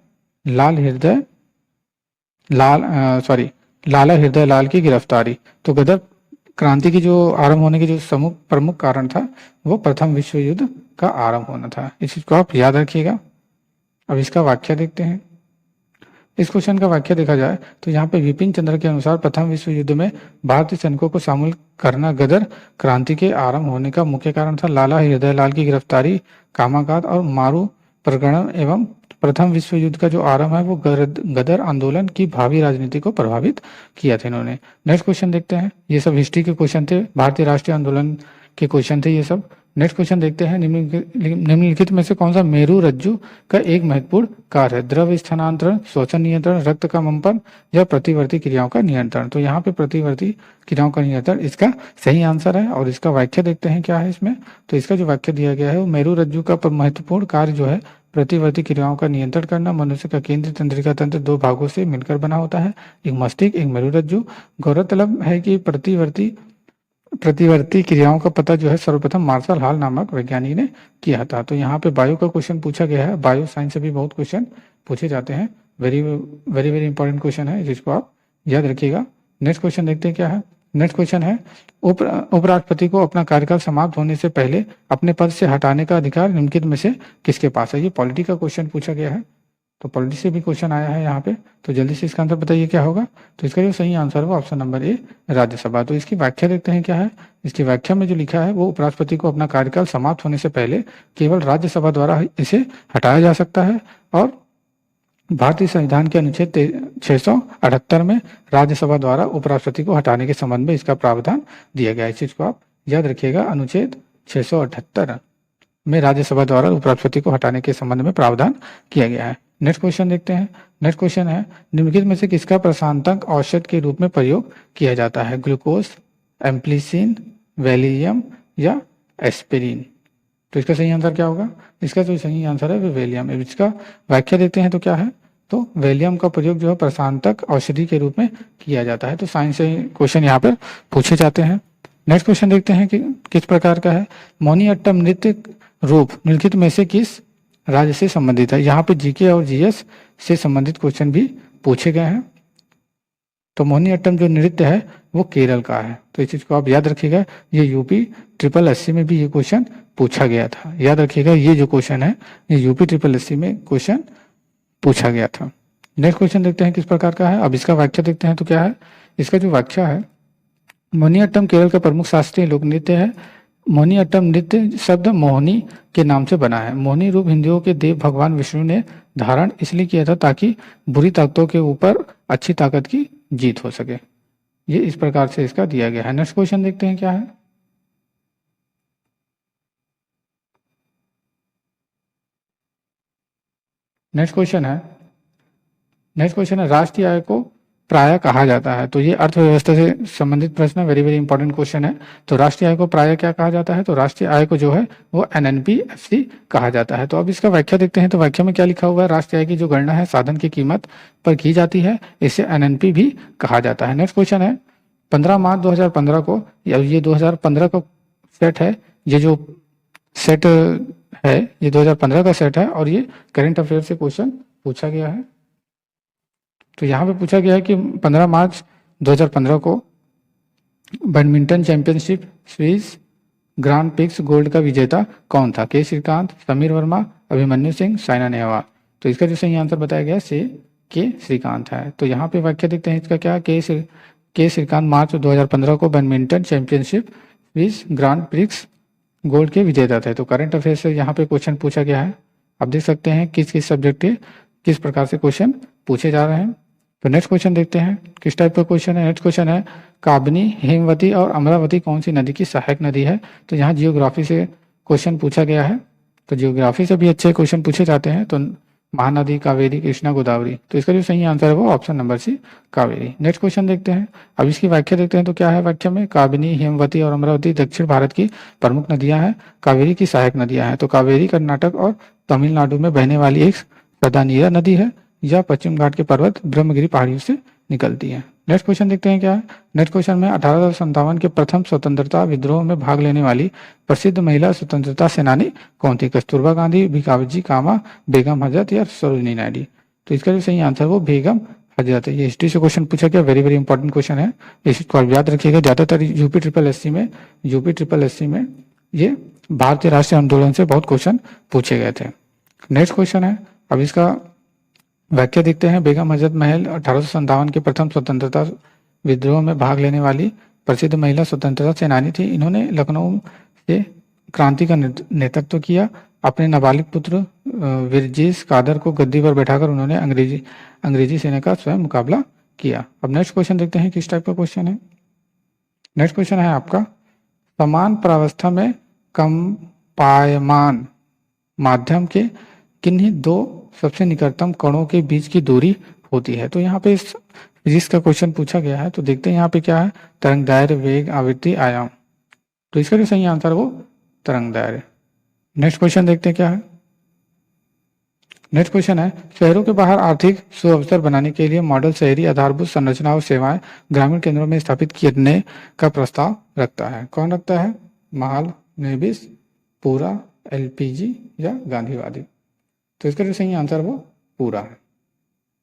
लाला हृदय लाल की गिरफ्तारी। तो गदर क्रांति की जो आरंभ होने की जो प्रमुख कारण था वो प्रथम विश्व युद्ध का आरंभ होना था। इस चीज को आप याद रखिएगा। अब इसका व्याख्या देखते हैं। इस क्वेश्चन का व्याख्या देखा जाए तो यहाँ पे विपिन चंद्र के अनुसार प्रथम विश्व युद्ध में भारतीय सैनिकों को शामिल करना गदर क्रांति के आरंभ होने का मुख्य कारण था। लाला हृदय लाल की गिरफ्तारी, कामागात और मारू प्रकरण एवं प्रथम विश्व युद्ध का जो आरंभ है वो गदर आंदोलन की भावी राजनीति को प्रभावित किया था इन्होंने। नेक्स्ट क्वेश्चन देखते हैं। ये सब हिस्ट्री के क्वेश्चन थे, भारतीय राष्ट्रीय आंदोलन के क्वेश्चन थे ये सब। नेक्स्ट क्वेश्चन देखते हैं, निम्नलिखित में से कौन सा मेरू रज्जु का एक महत्वपूर्ण कार्य है। द्रव्य स्थानांतरण, श्वसन नियंत्रण, रक्त का मंपन या प्रतिवर्ती क्रियाओं का नियंत्रण। तो यहाँ पे प्रतिवर्ती क्रियाओं का नियंत्रण इसका सही आंसर है। और इसका व्याख्या देखते हैं क्या है इसमें। तो इसका जो व्याख्या दिया गया है वो मेरू रज्जु का महत्वपूर्ण कार्य जो है प्रतिवर्ती क्रियाओं का नियंत्रण करना। मनुष्य का केंद्रीय तंत्रिका तंत्र 2 भागों से मिलकर बना होता है, एक मस्तिष्क, एक मेरुरज्जु। गौरतलब है कि प्रतिवर्ती क्रियाओं का पता जो है सर्वप्रथम मार्शल हॉल नामक वैज्ञानिक ने किया था। तो यहाँ पे बायो का क्वेश्चन पूछा गया है। बायो साइंस से भी बहुत क्वेश्चन पूछे जाते हैं। Very very very important question है, जिसको आप याद रखिएगा। नेक्स्ट क्वेश्चन देखते हैं क्या है। नेक्स्ट क्वेश्चन है उपराष्ट्रपति को अपना कार्यकाल समाप्त होने से पहले अपने पद से हटाने का अधिकार निम्नलिखित में से किसके पास है। ये पॉलिटी का क्वेश्चन पूछा गया है, तो पॉलिटी से भी क्वेश्चन आया है यहाँ पे। तो जल्दी से इसका आंसर बताइए क्या होगा। तो इसका जो सही आंसर है वो ऑप्शन नंबर ए, राज्यसभा। तो इसकी व्याख्या देखते हैं क्या है। इसकी व्याख्या में जो लिखा है वो उपराष्ट्रपति को अपना कार्यकाल समाप्त होने से पहले केवल राज्यसभा द्वारा इसे हटाया जा सकता है और भारतीय संविधान के अनुच्छेद 678 में राज्यसभा द्वारा उपराष्ट्रपति को हटाने के संबंध में इसका प्रावधान दिया गया है। इस चीज को आप याद रखिएगा। अनुच्छेद 678 में राज्यसभा द्वारा उपराष्ट्रपति को हटाने के संबंध में प्रावधान किया गया है। नेक्स्ट क्वेश्चन देखते हैं। नेक्स्ट क्वेश्चन है निम्नलिखित में से किसका प्रशांतक औषध के रूप में प्रयोग किया जाता है। ग्लूकोज, एम्प्लिसिन, वैलियम या एस्पिरिन। तो इसका सही आंसर क्या होगा। इसका जो सही आंसर है वो वैलियम। इसका व्याख्या देखते हैं तो क्या है। तो वैलियम का प्रयोग जो है प्रशांतक औषधि के रूप में किया जाता है। तो साइंस से क्वेश्चन यहाँ पर पूछे जाते हैं। नेक्स्ट क्वेश्चन देखते हैं कि किस प्रकार का है। मोहिनीअट्टम नृत्य रूप निम्नलिखित में से किस राज्य से संबंधित है। यहाँ पे जीके और जीएस से संबंधित क्वेश्चन भी पूछे गए हैं। तो मोहिनीअट्टम जो नृत्य है वो केरल का है। तो इस चीज को आप याद रखिएगा। ये यूपी 888 में भी ये क्वेश्चन पूछा गया था। याद रखिएगा, ये जो क्वेश्चन है ये यूपी 888 में क्वेश्चन पूछा गया था। नेक्स्ट क्वेश्चन देखते हैं किस प्रकार का है। अब इसका व्याख्या देखते हैं तो क्या है। इसका जो व्याख्या है, मोहिनीअट्टम केरल का प्रमुख शास्त्रीय लोक नृत्य है। मोहिनीअट्टम नृत्य शब्द मोहिनी के नाम से बना है। मोहिनी रूप हिंदुओं के देव भगवान विष्णु ने धारण इसलिए किया था ताकि बुरी ताकतों के ऊपर अच्छी ताकत की जीत हो सके। ये इस प्रकार से इसका दिया गया है। नेक्स्ट क्वेश्चन देखते हैं क्या है। नेक्स्ट क्वेश्चन है राष्ट्रीय आय को प्रायः कहा जाता है? तो ये अर्थव्यवस्था से संबंधित प्रश्न है, वेरी वेरी इंपॉर्टेंट क्वेश्चन है। तो राष्ट्रीय आय को प्रायः क्या कहा जाता है? तो राष्ट्रीय आय को जो है वो एनएनपीएफसी कहा जाता है। तो अब इसका व्याख्या देखते हैं। तो व्याख्या में क्या लिखा हुआ है? राष्ट्रीय आय की जो गणना है साधन की कीमत पर की जाती है, इसे एनएनपी भी कहा जाता है। नेक्स्ट क्वेश्चन है 15 मार्च 2015 को, या ये 2015 का सेट है, ये जो सेट है ये 2015 का सेट है और ये करंट अफेयर से क्वेश्चन पूछा गया है। तो यहाँ पे पूछा गया है कि 15 मार्च 2015 को badminton championship Swiss Grand Prix gold का विजेता कौन था? के श्रीकांत, समीर वर्मा, अभिमन्यु सिंह, साइना नेहवाल। तो इसका जो सही आंसर बताया गया से के श्रीकांत है। तो यहाँ पे व्याख्या देखते हैं इसका क्या, के श्रीकांत मार्च 2015 को badminton championship Swiss grand prix gold के विजेता थे। तो करंट अफेयर से यहाँ पे क्वेश्चन पूछा गया है। आप देख सकते हैं किस किस सब्जेक्ट के किस प्रकार से क्वेश्चन पूछे जा रहे हैं। तो नेक्स्ट क्वेश्चन देखते हैं किस टाइप का क्वेश्चन है। नेक्स्ट क्वेश्चन है काबनी, हेमवती और अमरावती कौन सी नदी की सहायक नदी है? तो यहाँ जियोग्राफी से क्वेश्चन पूछा गया है। तो जियोग्राफी से भी अच्छे क्वेश्चन पूछे जाते हैं। तो महानदी, कावेरी, कृष्णा, गोदावरी। तो इसका जो सही आंसर है वो option number C Kaveri. Next question देखते हैं। अब इसकी व्याख्या देखते हैं। तो क्या है व्याख्या में? काबिनी, हेमवती और अमरावती दक्षिण भारत की प्रमुख नदियां हैं, कावेरी की सहायक नदियां हैं। तो कावेरी कर्नाटक और तमिलनाडु में बहने वाली एक सदानीरा नदी है, यह पश्चिम घाट के पर्वत ब्रह्मगिरी पहाड़ियों से निकलती है। नेक्स्ट क्वेश्चन देखते हैं क्या है। नेक्स्ट क्वेश्चन में 1857 के प्रथम स्वतंत्रता विद्रोह में भाग लेने वाली प्रसिद्ध महिला स्वतंत्रता सेनानी कौन थी? कस्तूरबा गांधी, भिकाजी कामा, बेगम हजरत या सरोजिनी नायडू। तो इसका जो सही आंसर वो बेगम हजरत है। ये हिस्ट्री से क्वेश्चन पूछा गया, वेरी वेरी इंपॉर्टेंट क्वेश्चन है, इसको आप याद रखिएगा। ज्यादातर यूपी ट्रिपल एस सी में ये भारतीय राष्ट्रीय आंदोलन से बहुत क्वेश्चन पूछे गए थे। नेक्स्ट क्वेश्चन है, अब इसका व्याख्या देखते हैं। बेगम हजरत महल 1857 के प्रथम स्वतंत्रता विद्रोह में भाग लेने वाली प्रसिद्ध महिला स्वतंत्रता सेनानी थी। इन्होंने लखनऊ से क्रांति का नेतृत्व किया। अपने नाबालिग पुत्र विरजीश कादर को गद्दी पर बैठाकर उन्होंने अंग्रेजी सेना का स्वयं मुकाबला किया। अब नेक्स्ट क्वेश्चन देखते हैं किस टाइप का क्वेश्चन है। नेक्स्ट क्वेश्चन है आपका समान प्रावस्था में कंपायमान माध्यम के किन्हीं दो सबसे निकटतम कणों के बीच की दूरी होती है? तो यहाँ पे फिजिक्स का क्वेश्चन पूछा गया है। तो देखते हैं यहाँ पे क्या है, तरंग दायरे, वेग, आवृत्ति, आयाम। तो इसका जो सही आंसर वो तरंग दायरे। नेक्स्ट क्वेश्चन देखते हैं क्या है। नेक्स्ट क्वेश्चन है शहरों के बाहर आर्थिक सुअवसर बनाने के लिए मॉडल शहरी आधारभूत संरचना और सेवाएं ग्रामीण केंद्रों में स्थापित करने का प्रस्ताव रखता है। कौन रखता है? महाल, नेबिस, पूरा, एलपीजी या गांधीवादी। तो इसका जो सही आंसर वो पूरा है।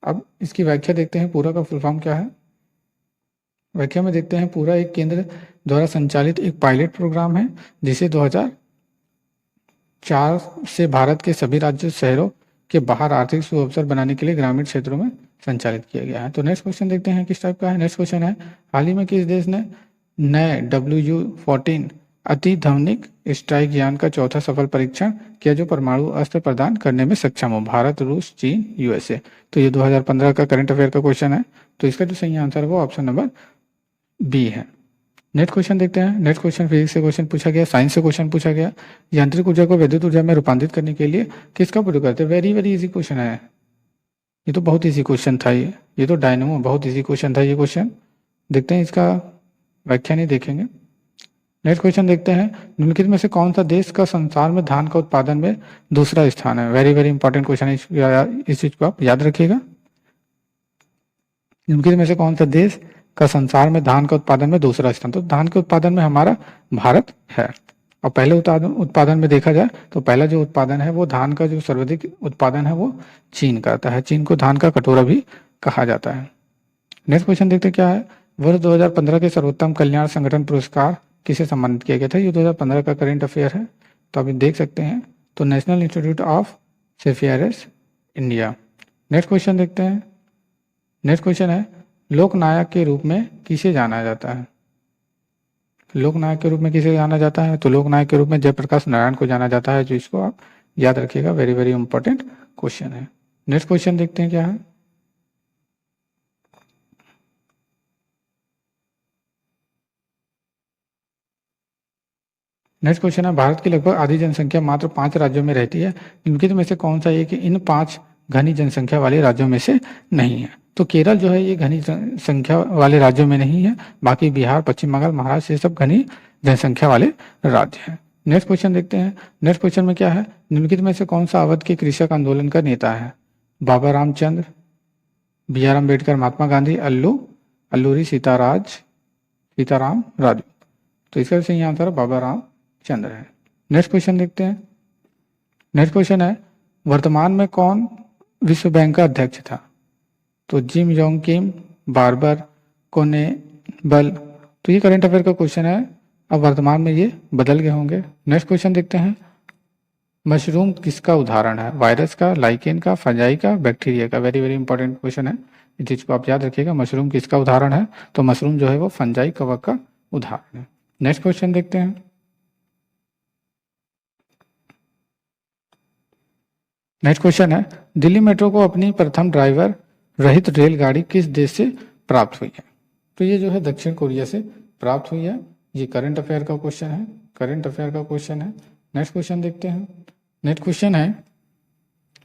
अब इसकी व्याख्या देखते हैं, पूरा का फुल फॉर्म क्या है। व्याख्या में देखते हैं पूरा एक केंद्र द्वारा संचालित एक पायलट प्रोग्राम है जिसे 2004 से भारत के सभी राज्य शहरों के बाहर आर्थिक सुअवसर बनाने के लिए ग्रामीण क्षेत्रों में संचालित किया गया है। तो नेक्स्ट क्वेश्चन देखते हैं किस टाइप का है। नेक्स्ट क्वेश्चन है हाल ही में किस देश ने नए WU-14 अति ध्वनिक स्ट्राइक यान का चौथा सफल परीक्षण किया जो परमाणु अस्त्र प्रदान करने में सक्षम हो? भारत, रूस, चीन, यूएसए। तो ये 2015 का करंट अफेयर का क्वेश्चन है। तो इसका जो सही आंसर है वो ऑप्शन नंबर बी है। नेक्स्ट क्वेश्चन देखते हैं। नेक्स्ट क्वेश्चन फिजिक्स से क्वेश्चन पूछा गया, साइंस से क्वेश्चन पूछा गया। यांत्रिक ऊर्जा को विद्युत ऊर्जा में रूपांतरित करने के लिए किसका प्रयोग करते हैं? वेरी वेरी इजी क्वेश्चन है। ये तो बहुत इजी क्वेश्चन था। ये तो डायनेमो बहुत इजी क्वेश्चन था ये क्वेश्चन। देखते हैं इसका व्याख्या नहीं देखेंगे। नेक्स्ट क्वेश्चन देखते हैं निम्नलिखित में से कौन सा देश का संसार में धान का उत्पादन में दूसरा स्थान है? वेरी वेरी इंपॉर्टेंट क्वेश्चन है, इस चीज को आप याद रखिएगा। निम्नलिखित में से कौन सा देश का संसार में धान का उत्पादन में दूसरा स्थान? तो धान के उत्पादन में हमारा भारत है। और पहले उत्पादन में देखा जाए तो पहला जो उत्पादन है वो धान का जो सर्वाधिक उत्पादन है वो चीन करता है। चीन को धान का कटोरा भी कहा जाता है। नेक्स्ट क्वेश्चन देखते क्या है। वर्ष 2015 के सर्वोत्तम कल्याण संगठन पुरस्कार किसे सम्मानित किया गया था? ये 2015 का करंट अफेयर है, तो अभी देख सकते हैं। तो नेशनल इंस्टीट्यूट ऑफ सेफियर्स इंडिया। नेक्स्ट क्वेश्चन देखते हैं। नेक्स्ट क्वेश्चन है लोकनायक के रूप में किसे जाना जाता है? लोकनायक के रूप में किसे जाना जाता है? तो लोकनायक के रूप में जयप्रकाश नारायण को जाना जाता है, जो इसको आप याद रखिएगा, वेरी वेरी इंपॉर्टेंट क्वेश्चन है। नेक्स्ट क्वेश्चन देखते हैं क्या है। नेक्स्ट क्वेश्चन है भारत की लगभग आधी जनसंख्या मात्र 5 राज्यों में रहती है, निम्नलिखित में से कौन सा एक इन 5 घनी जनसंख्या वाले राज्यों में से नहीं है? तो केरल जो है ये घनी संख्या वाले राज्यों में नहीं है, बाकी बिहार, पश्चिम बंगाल, महाराष्ट्र ये सब घनी जनसंख्या वाले राज्य हैं। नेक्स्ट क्वेश्चन देखते हैं। नेक्स्ट क्वेश्चन में क्या है, निम्नलिखित में से कौन सा अवध के कृषक आंदोलन का नेता है? बाबा रामचंद्र, बी आर अम्बेडकर, महात्मा गांधी, अल्लूरी सीताराम राजू। तो इसका सही आंसर बाबा रामचंद्र है। नेक्स्ट क्वेश्चन देखते हैं। नेक्स्ट क्वेश्चन है, वर्तमान में कौन विश्व बैंक का अध्यक्ष था? तो जिम योंग किम, बार्बर, कोनेबल। तो ये करंट अफेयर का क्वेश्चन है, अब वर्तमान में ये बदल गए होंगे। नेक्स्ट क्वेश्चन देखते हैं, मशरूम किसका उदाहरण है? वायरस का, लाइकेन का, फंजाई का, बैक्टीरिया का। वेरी वेरी इंपॉर्टेंट क्वेश्चन है, इस चीज को आप याद रखिएगा। मशरूम किसका उदाहरण है? तो मशरूम जो है वो फंजाई कवक का उदाहरण है। नेक्स्ट क्वेश्चन देखते हैं। नेक्स्ट क्वेश्चन है, दिल्ली मेट्रो को अपनी प्रथम ड्राइवर रहित रेलगाड़ी किस देश से प्राप्त हुई है? तो ये जो है दक्षिण कोरिया से प्राप्त हुई है। ये करंट अफेयर का क्वेश्चन है, करंट अफेयर का क्वेश्चन है। नेक्स्ट क्वेश्चन देखते हैं। नेक्स्ट क्वेश्चन है,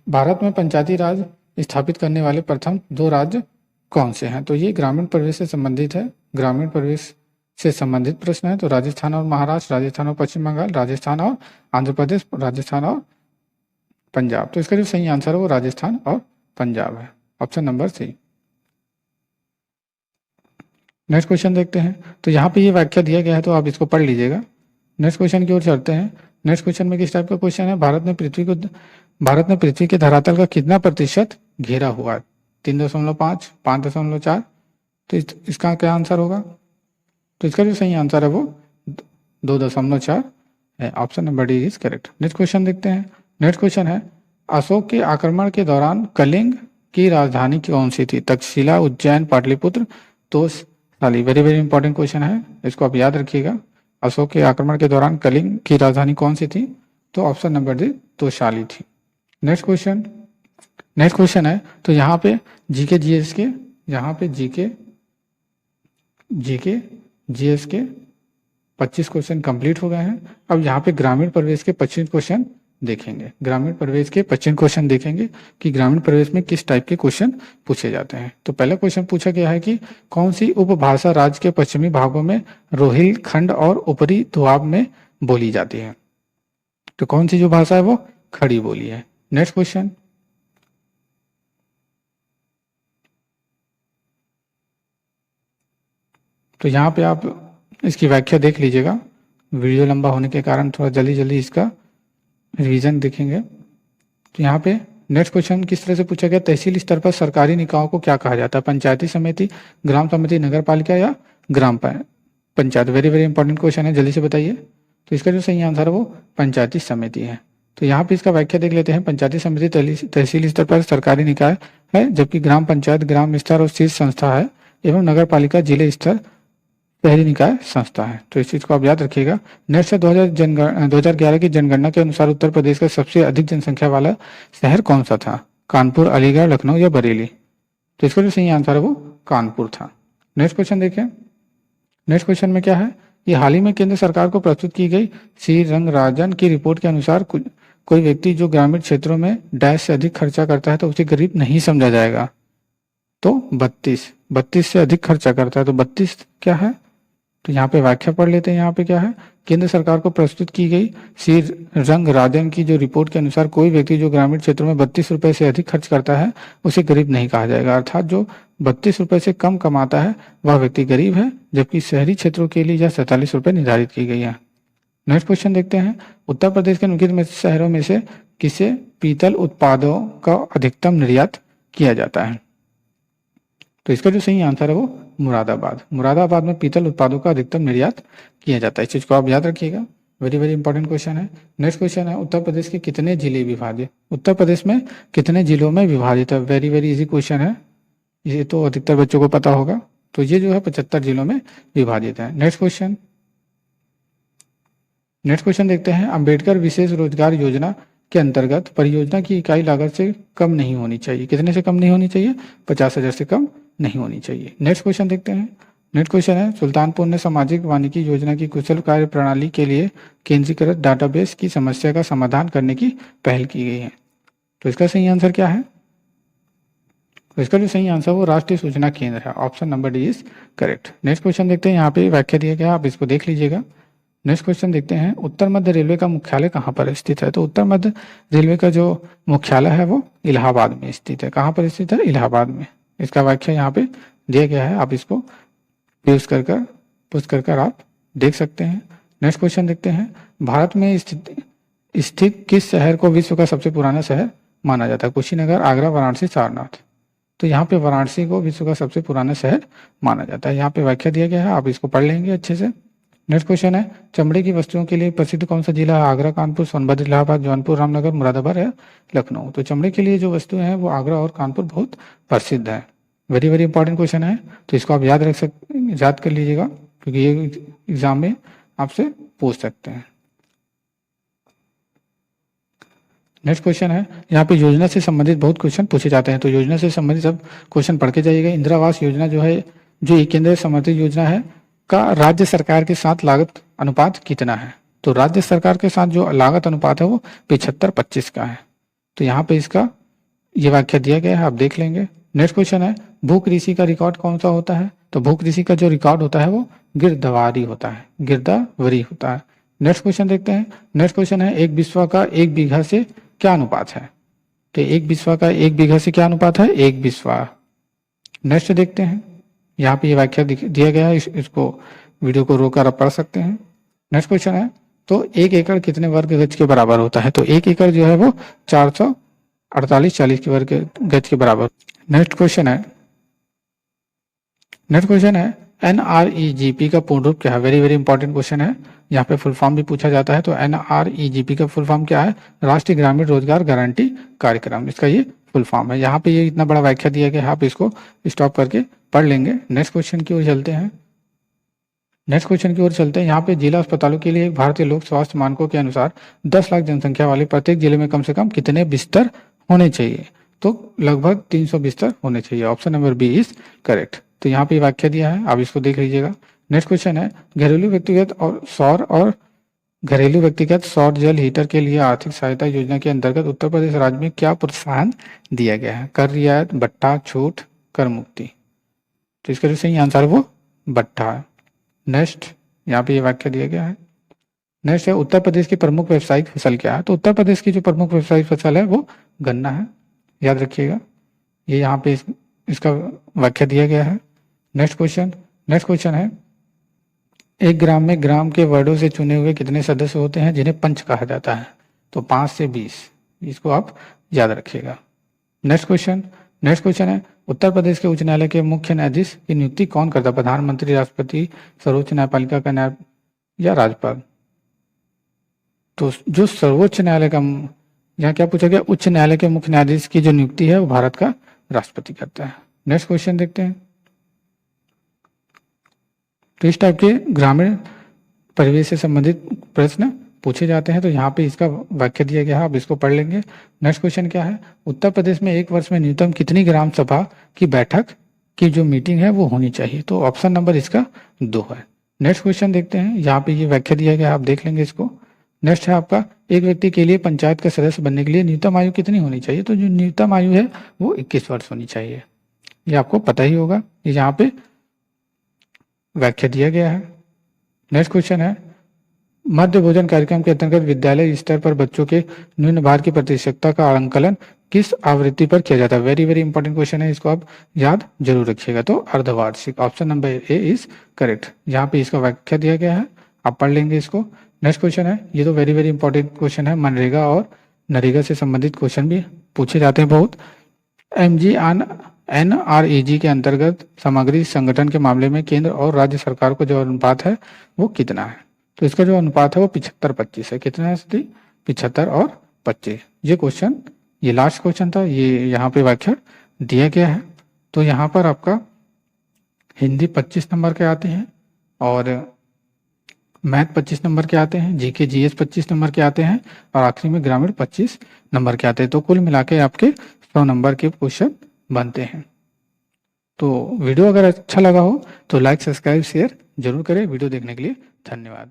भारत में पंचायती राज स्थापित करने वाले प्रथम 2 राज्य कौन से हैं? तो ये ग्रामीण परिवेश से संबंधित है, ग्रामीण परिवेश से संबंधित प्रश्न है। तो राजस्थान और महाराष्ट्र, राजस्थान और पश्चिम बंगाल, राजस्थान और आंध्र प्रदेश, राजस्थान और पंजाब। तो इसका जो सही आंसर है वो राजस्थान और पंजाब है, option number C. Next question देखते हैं। तो यहाँ पे ये व्याख्या दिया गया है, तो आप इसको पढ़ लीजिएगा। नेक्स्ट क्वेश्चन की ओर चलते हैं। नेक्स्ट क्वेश्चन में किस टाइप का क्वेश्चन है, भारत ने पृथ्वी के धरातल का कितना प्रतिशत घेरा हुआ है? 3.5, 5.4। तो इसका क्या आंसर होगा? तो इसका जो सही आंसर है वो 2.4 है, option number D is correct. Next question देखते हैं। नेक्स्ट क्वेश्चन है, अशोक के आक्रमण के दौरान कलिंग की राजधानी कौन सी थी? Takshashila, Ujjain, Pataliputra, Toshali. Very very important question है, इसको आप याद रखिएगा। अशोक के आक्रमण के दौरान कलिंग की राजधानी कौन सी थी? तो ऑप्शन नंबर डी तोषशाली थी। नेक्स्ट क्वेश्चन है, तो यहाँ पे जीके जीएस के, यहाँ पे जीके जीएस के 25 क्वेश्चन कंप्लीट हो गए हैं। अब यहाँ पे ग्रामीण परिवेश के 25 क्वेश्चन देखेंगे। ग्रामीण परिवेश के 25 क्वेश्चन देखेंगे कि ग्रामीण परिवेश में किस टाइप के क्वेश्चन पूछे जाते हैं। तो पहला क्वेश्चन पूछा गया है कि कौन सी उपभाषा राज्य के पश्चिमी भागों में रोहिलखंड और ऊपरी दोआब में बोली जाती है? तो कौन सी जो भाषा है वो खड़ी बोली है। नेक्स्ट क्वेश्चन, तो यहाँ पे आप इसकी व्याख्या देख लीजिएगा, वीडियो लंबा होने के कारण थोड़ा जल्दी जल्दी इसका रिवीजन देखेंगे। तो यहाँ पे नेक्स्ट क्वेश्चन किस तरह से पूछा गया, तहसील स्तर पर सरकारी निकायों को क्या कहा जाता है? पंचायती समिति, ग्राम समिति, नगर पालिका या ग्राम panchayat? Very very important question है, जल्दी से बताइए। तो इसका जो सही आंसर है वो पंचायती समिति है। तो यहाँ पे इसका व्याख्या देख लेते हैं। पंचायती समिति तहसील स्तर पर सरकारी निकाय है, जबकि ग्राम पंचायत ग्राम स्तर और शीर्ष संस्था है, एवं नगर पालिका जिले स्तर शहरी निकाय संस्था है। तो इस चीज को आप याद रखिएगा। नेक्स्ट है 2011 की जनगणना के अनुसार उत्तर प्रदेश का सबसे अधिक जनसंख्या वाला शहर कौन सा था? कानपुर, अलीगढ़, लखनऊ या बरेली? तो इसका जो सही आंसर है वो कानपुर था। नेक्स्ट क्वेश्चन देखें। नेक्स्ट क्वेश्चन में क्या है, ये हाल ही में केंद्र सरकार को प्रस्तुत की गई श्री रंगराजन की रिपोर्ट के अनुसार कोई व्यक्ति जो ग्रामीण क्षेत्रों में डैश से अधिक खर्चा करता है तो उसे गरीब नहीं समझा जाएगा। तो 32 से अधिक खर्चा करता है तो 32 क्या है? तो यहाँ पे व्याख्या पढ़ लेते हैं। यहाँ पे क्या है, केंद्र सरकार को प्रस्तुत की गई श्री रंगराजन की जो रिपोर्ट के अनुसार कोई व्यक्ति जो ग्रामीण क्षेत्रों में 32 रुपए से अधिक खर्च करता है उसे गरीब नहीं कहा जाएगा। अर्थात जो 32 रुपए से कम कमाता है वह व्यक्ति गरीब है, जबकि शहरी क्षेत्रों के लिए यह 47 रुपए निर्धारित की गई है। नेक्स्ट क्वेश्चन देखते हैं। उत्तर प्रदेश के निम्नलिखित शहरों में से किसे पीतल उत्पादों का अधिकतम निर्यात किया जाता है? तो इसका जो सही आंसर है वो मुरादाबाद में पीतल उत्पादों का अधिकतम निर्यात किया जाता है। इस चीज को आप याद रखिएगा, वेरी वेरी इंपॉर्टेंट क्वेश्चन है। नेक्स्ट क्वेश्चन है, उत्तर प्रदेश के कितने जिले विभाजित? उत्तर प्रदेश में कितने जिलों में विभाजित है? वेरी वेरी इजी क्वेश्चन है, ये तो अधिकतर बच्चों को पता होगा। तो ये जो है 75 जिलों में विभाजित है। नेक्स्ट क्वेश्चन देखते हैं। अंबेडकर विशेष रोजगार योजना के अंतर्गत परियोजना की इकाई लागत से कम नहीं होनी चाहिए। कितने से कम नहीं होनी चाहिए? 50,000 से कम नहीं होनी चाहिए। नेक्स्ट क्वेश्चन देखते हैं। नेक्स्ट क्वेश्चन है, सुल्तानपुर ने सामाजिक वानिकी योजना की कुशल कार्य प्रणाली के लिए केंद्रीकृत डाटाबेस की समस्या का समाधान करने की पहल की गई है। तो इसका सही आंसर क्या है? तो इसका जो सही आंसर वो राष्ट्रीय सूचना केंद्र है, option number D is correct. Next question देखते हैं, यहाँ पे व्याख्या दिया गया, आप इसको देख लीजिएगा। नेक्स्ट क्वेश्चन देखते हैं, उत्तर मध्य रेलवे का मुख्यालय कहाँ पर स्थित है? तो उत्तर मध्य रेलवे का जो मुख्यालय है वो इलाहाबाद में स्थित है। कहाँ पर स्थित है? इलाहाबाद में। इसका व्याख्या यहाँ पे दिया गया है, आप इसको यूज कर आप देख सकते हैं। नेक्स्ट क्वेश्चन देखते हैं, भारत में स्थित किस शहर को विश्व का सबसे पुराना शहर माना जाता है? कुशीनगर, आगरा, वाराणसी, सारनाथ। तो यहाँ पे वाराणसी को विश्व का सबसे पुराना शहर माना जाता है। यहाँ पे व्याख्या दिया गया है, आप इसको पढ़ लेंगे अच्छे से। नेक्स्ट क्वेश्चन है, चमड़े की वस्तुओं के लिए प्रसिद्ध कौन सा जिला है? आगरा, कानपुर, सोनभद्र, इलाहाबाद, जौनपुर, रामनगर, मुरादाबाद या लखनऊ। तो चमड़े के लिए जो वस्तुएं हैं वो आगरा और कानपुर बहुत प्रसिद्ध है। वेरी वेरी इंपॉर्टेंट क्वेश्चन है, तो इसको आप याद कर लीजिएगा, क्योंकि ये एग्जाम में आपसे पूछ सकते हैं। नेक्स्ट क्वेश्चन है, यहाँ पे योजना से संबंधित बहुत क्वेश्चन पूछे जाते हैं, तो योजना से संबंधित सब क्वेश्चन पढ़ के जाइएगा। इंदिरा आवास योजना जो है, जो एक केंद्र समर्थित योजना है, का राज्य सरकार के साथ लागत अनुपात कितना है? तो राज्य सरकार के साथ जो लागत अनुपात है वो 75-25 का है। तो यहाँ पे इसका ये व्याख्या दिया गया है, आप देख लेंगे। नेक्स्ट क्वेश्चन है, भू कृषि का रिकॉर्ड कौन सा होता है? तो भू कृषि का जो रिकॉर्ड होता है वो गिरदावरी होता है। नेक्स्ट क्वेश्चन देखते हैं। नेक्स्ट क्वेश्चन है, एक बिस्वा का 1 बीघा से क्या अनुपात है? तो 1 बिस्वा का 1 बीघा से क्या अनुपात है? 1 बिस्वा। नेक्स्ट देखते हैं, यहाँ पे ये व्याख्या दिया गया है, इसको वीडियो को रोककर आप पढ़ सकते हैं। नेक्स्ट क्वेश्चन है, तो 1 एकड़ कितने वर्ग गज के बराबर होता है? तो 1 एकड़ जो है वो 448-40 के वर्ग गज के बराबर। नेक्स्ट क्वेश्चन है, NREGP का पूर्ण रूप क्या है? वेरी वेरी इंपॉर्टेंट क्वेश्चन है, यहाँ पे फुल फॉर्म भी पूछा जाता है। तो NREGP का फुल फॉर्म क्या है? राष्ट्रीय ग्रामीण रोजगार गारंटी कार्यक्रम, इसका ये फुल फॉर्म है। यहाँ पे ये इतना बड़ा व्याख्या दिया गया है, आप इसको स्टॉप करके पढ़ लेंगे। नेक्स्ट क्वेश्चन की ओर चलते हैं। यहाँ पे जिला अस्पतालों के लिए भारतीय लोक स्वास्थ्य मानकों के अनुसार 10 लाख जनसंख्या वाले प्रत्येक जिले में कम से कम कितने बिस्तर होने चाहिए? तो लगभग 300 बिस्तर होने चाहिए, option number B is correct. तो यहाँ पे व्याख्या दिया है, आप इसको देख लीजिएगा। नेक्स्ट क्वेश्चन है, घरेलू व्यक्तिगत सौर जल हीटर के लिए आर्थिक सहायता योजना के अंतर्गत उत्तर प्रदेश राज्य में क्या प्रोत्साहन दिया गया है? कर रियायत, भट्टा, छूट, कर मुक्ति। तो इसका जो सही आंसर वो भट्टा है। नेक्स्ट यहाँ पे ये व्याख्या दिया गया है। नेक्स्ट है, उत्तर प्रदेश की प्रमुख व्यावसायिक फसल क्या है? तो उत्तर प्रदेश की जो प्रमुख व्यावसायिक फसल है वो गन्ना है, याद रखिएगा। ये यहाँ पे इसका व्याख्या दिया गया है। नेक्स्ट क्वेश्चन है, एक ग्राम में ग्राम के वर्डों से चुने हुए कितने सदस्य होते हैं जिन्हें पंच कहा जाता है? तो 5 से 20, इसको आप याद रखिएगा। नेक्स्ट क्वेश्चन है, उत्तर प्रदेश के उच्च न्यायालय के मुख्य न्यायाधीश की नियुक्ति कौन करता है? प्रधानमंत्री, राष्ट्रपति, सर्वोच्च न्यायपालिका का न्याय या राज्यपाल? तो जो सर्वोच्च न्यायालय का, यहाँ क्या पूछा गया? उच्च न्यायालय के मुख्य न्यायाधीश की जो नियुक्ति है वो भारत का राष्ट्रपति करता है। नेक्स्ट क्वेश्चन देखते हैं। तो इस टाइप के ग्रामीण परिवेश से संबंधित प्रश्न पूछे जाते हैं, तो यहाँ पे इसका वाक्य दिया गया है, आप इसको पढ़ लेंगे। नेक्स्ट क्वेश्चन क्या है, उत्तर प्रदेश में एक वर्ष में न्यूनतम कितनी ग्राम सभा की बैठक की जो मीटिंग है वो होनी चाहिए? तो ऑप्शन नंबर इसका 2 है। नेक्स्ट क्वेश्चन देखते हैं, यहाँ पे ये व्याख्या दिया गया है, आप देख लेंगे इसको। नेक्स्ट है आपका, एक व्यक्ति के लिए पंचायत का सदस्य बनने के लिए न्यूनतम आयु कितनी होनी चाहिए? तो जो न्यूनतम आयु है वो 21 वर्ष होनी चाहिए, ये आपको पता ही होगा, ये यहाँ पे व्याख्या दिया गया है। नेक्स्ट क्वेश्चन है, मध्य भोजन कार्यक्रम के अंतर्गत विद्यालय स्तर पर बच्चों के निम्न भार की प्रतिशतता का आंकलन किस आवृत्ति पर किया जाता है? वेरी वेरी इंपॉर्टेंट क्वेश्चन है, इसको आप याद जरूर रखिएगा। तो अर्धवार्षिक, option number A is correct. यहाँ पे इसका व्याख्या दिया गया है, आप पढ़ लेंगे इसको। नेक्स्ट क्वेश्चन है, ये तो वेरी वेरी इंपॉर्टेंट क्वेश्चन है, मनरेगा और नरेगा से संबंधित क्वेश्चन भी पूछे जाते हैं बहुत। NREG के अंतर्गत सामग्री संगठन के मामले में केंद्र और राज्य सरकार को जो अनुपात है वो कितना है? तो इसका जो अनुपात है वो 75-25 है। कितना है? 75 और 25। ये क्वेश्चन, ये लास्ट क्वेश्चन था, ये यहाँ पे व्याख्या दिया गया है। तो यहाँ पर आपका हिंदी 25 नंबर के आते हैं और मैथ 25 नंबर के आते हैं, जीके जीएस 25 नंबर के आते हैं और आखिरी में ग्रामीण 25 नंबर के आते हैं। तो कुल मिला के आपके 100 नंबर के क्वेश्चन बनते हैं। तो वीडियो अगर अच्छा लगा हो तो लाइक, सब्सक्राइब, शेयर जरूर करें। वीडियो देखने के लिए धन्यवाद।